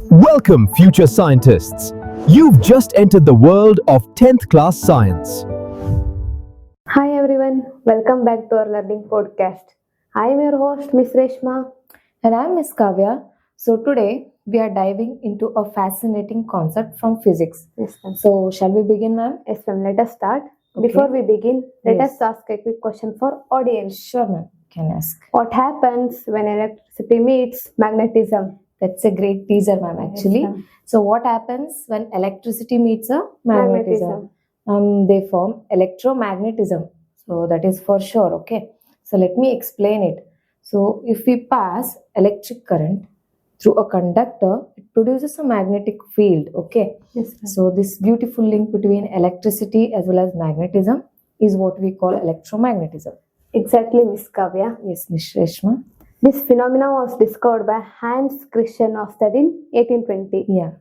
Welcome, future scientists. You've just entered the world of 10th class science. Hi everyone, welcome back to our learning podcast. I am your host Miss Reshma. And I'm Miss Kavya. So today we are diving into a fascinating concept from physics. Yes, ma'am. So shall we begin, ma'am? Yes, ma'am. Let us start. Okay. Before we begin, let Yes. us ask a quick question for audience. Sure, ma'am. Can ask. What happens when electricity meets magnetism? That's a great teaser, ma'am. Actually, Yes, ma'am. so what happens when electricity meets a magnetism? They form electromagnetism. So that is for sure. Okay. So let me explain it. So if we pass electric current through a conductor, it produces a magnetic field. Okay. Yes, ma'am. So this beautiful link between electricity as well as magnetism is what we call electromagnetism. Exactly, Miss Kavya. Yes, Miss Reshma. This phenomenon was discovered by Hans Christian Ørsted in 1820. Yeah.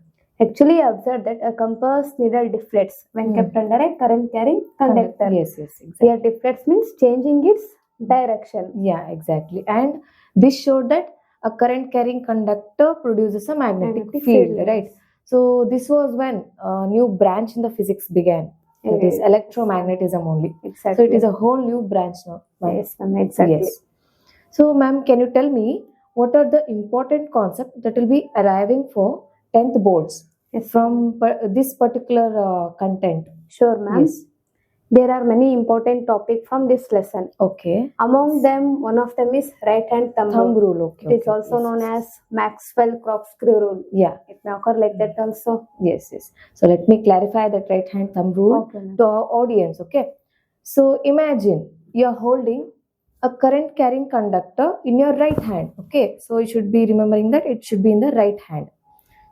Actually, observed that a compass needle deflects when kept under a current carrying conductor. Yes, exactly. Here, deflects means changing its direction. Yeah, exactly. And this showed that a current carrying conductor produces a magnetic Magnetic field, field. right? So this was when a new branch in the physics began. That is Yes. electromagnetism only. Exactly. So it is a whole new branch now. ma'am. Yes, ma'am, exactly. Yes. So, ma'am, can you tell me what are the important concepts that will be arriving for 10th boards Yes. from this particular content? Sure, ma'am. Yes. There are many important topics from this lesson. Okay. Among them, one of them is right hand thumb Thumb rule. rule. Okay. It is okay. also Yes, known yes. as Maxwell corkscrew rule. Yeah. It may occur like that also. Yes. So let me clarify that right hand thumb rule Okay, ma'am. to our audience. Okay. So imagine you are holding a current carrying conductor in your right hand. Okay. So you should be remembering that it should be in the right hand.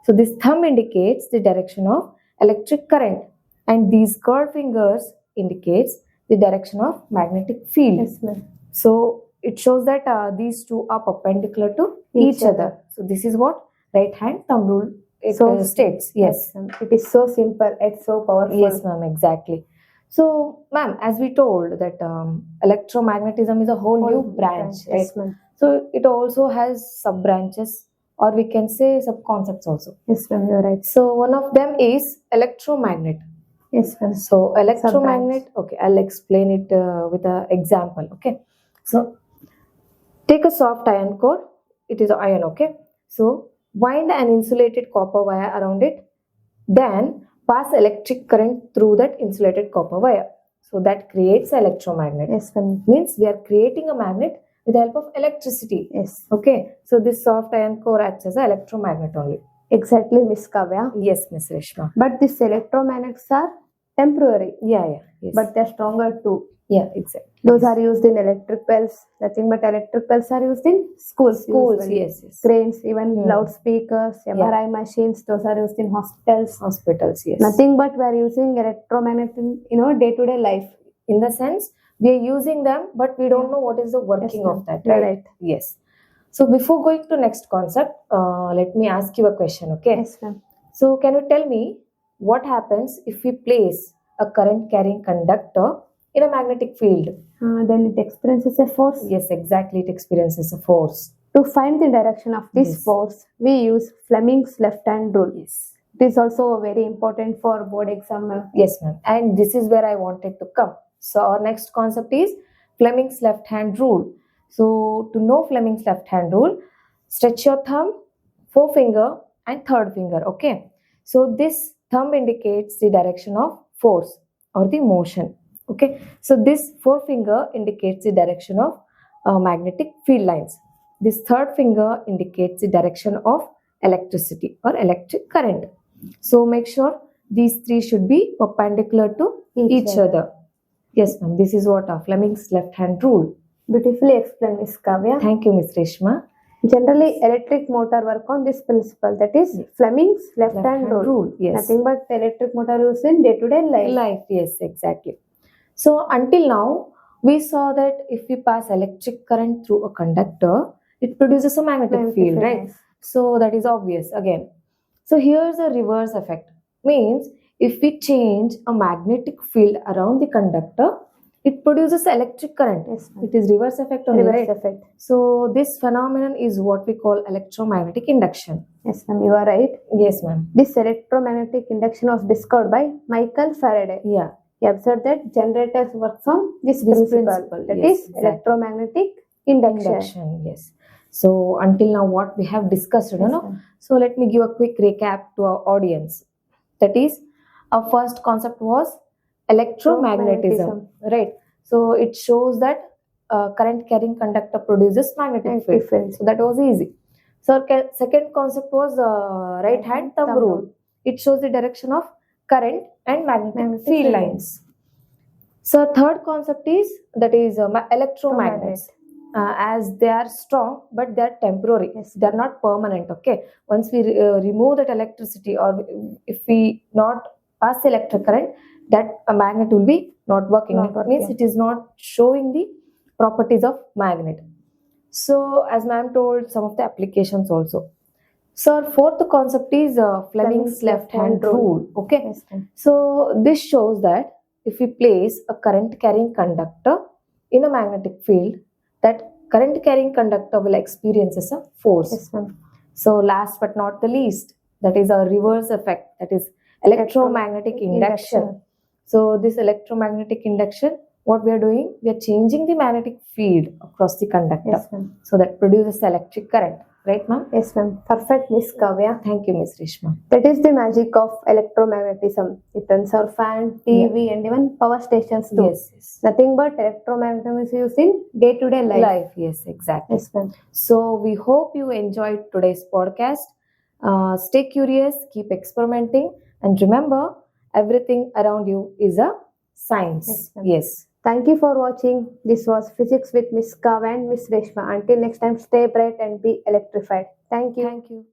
So this thumb indicates the direction of electric current, and these curved fingers indicates the direction of magnetic field. Yes, ma'am. So it shows that these two are perpendicular to each other. So this is what right hand thumb rule states. Yes. ma'am. It is so simple. It's so powerful. Yes, ma'am, exactly. So, ma'am, as we told that electromagnetism is a whole new branch, right? Yes, ma'am. So it also has sub branches, or we can say sub concepts also. Yes, ma'am. You're right. So one of them is electromagnet. Yes, ma'am. So electromagnet. Okay, I'll explain it with an example. Okay, so take a soft iron core. It is iron. Okay, so wind an insulated copper wire around it. Then pass electric current through that insulated copper wire. So that creates electromagnet. Yes, ma'am. Means we are creating a magnet with the help of electricity. Yes. Okay. So this soft iron core acts as an electromagnet only. Exactly, Miss Kavya. Yes, Miss Reshma. But these electromagnets are temporary, Yeah. Yes. but they're stronger too. yeah, exactly. Those are used in electric bells. Nothing but electric bells are used in schools. Schools. usually. Yes. Cranes, even Hmm. loudspeakers, MRI machines. Those are used in hospitals. Hospitals. Yes. Nothing but we are using electromagnet in day-to-day life. In the sense we are using them, but we don't know what is the working ma'am. of that. You're Right? right. Yes. So before going to next concept, let me ask you a question. Okay. Yes, ma'am. So can you tell me what happens if we place a current carrying conductor in a magnetic field? Then it experiences a force. Yes, exactly. It experiences a force. To find the direction of this Yes. force, we use Fleming's left-hand rule. Yes. It is also very important for board exam. Yes, ma'am. And this is where I wanted to come. So our next concept is Fleming's left hand rule. So to know Fleming's left hand rule, stretch your thumb, forefinger, and third finger. Okay. So this thumb indicates the direction of force or the motion. Okay. So this forefinger indicates the direction of magnetic field lines. This third finger indicates the direction of electricity or electric current. So make sure these three should be perpendicular to each other. Yes, ma'am. This is what Fleming's left hand rule. Beautifully explained, Miss Kavya. Thank you, Miss Reshma. Generally, electric motor work on this principle, that is Fleming's left-hand rule. Yes. Nothing but electric motor used in day-to-day life. Yes, exactly. So until now, we saw that if we pass electric current through a conductor, it produces a magnetic field, right? So that is obvious again. So here's a reverse effect. Means if we change a magnetic field around the conductor, it produces electric current. Yes, ma'am. It is reverse effect only, Reverse right? effect. So this phenomenon is what we call electromagnetic induction. Yes, ma'am, you are right. Yes, ma'am. This electromagnetic induction was discovered by Michael Faraday. Yeah. He observed that generators work on this This principle. principle, That yes, is exactly. electromagnetic induction. Induction, yes. So until now, what we have discussed, Yes, ma'am. So let me give a quick recap to our audience. That is, our first concept was electromagnetism, right? So it shows that current carrying conductor produces magnetic field. field. So that was easy. So second concept was right hand thumb rule. It shows the direction of current and magnetic field lines. So third concept is electromagnets. As they are strong, but they are temporary. Yes. They are not permanent. Okay. Once we remove that electricity, or if we not pass the electric current, that a magnet will be not working. It means it is not showing the properties of magnet. So as ma'am told, some of the applications also. So our fourth concept is Fleming's left hand rule. Okay. Yes, ma'am. So this shows that if we place a current carrying conductor in a magnetic field, that current carrying conductor will experience a force. Yes, ma'am. So last but not the least, that is a reverse effect, that is electromagnetic induction. So this electromagnetic induction, what we are doing, we are changing the magnetic field across the conductor. Yes, ma'am. So that produces electric current. Right, ma'am? Yes, ma'am. Perfect, Miss Kavya. Thank you, Miss Rishma. That is the magic of electromagnetism. It runs our fan, TV, and even power stations too. Yes. Nothing but electromagnetism is used in day-to-day life. Yes, exactly. Yes, ma'am. So we hope you enjoyed today's podcast. Stay curious, keep experimenting, and remember, everything around you is a science. Yes, ma'am. Yes. Thank you for watching. This was Physics with Miss Kavya and Miss Reshma. Until next time, stay bright and be electrified. Thank you. Thank you.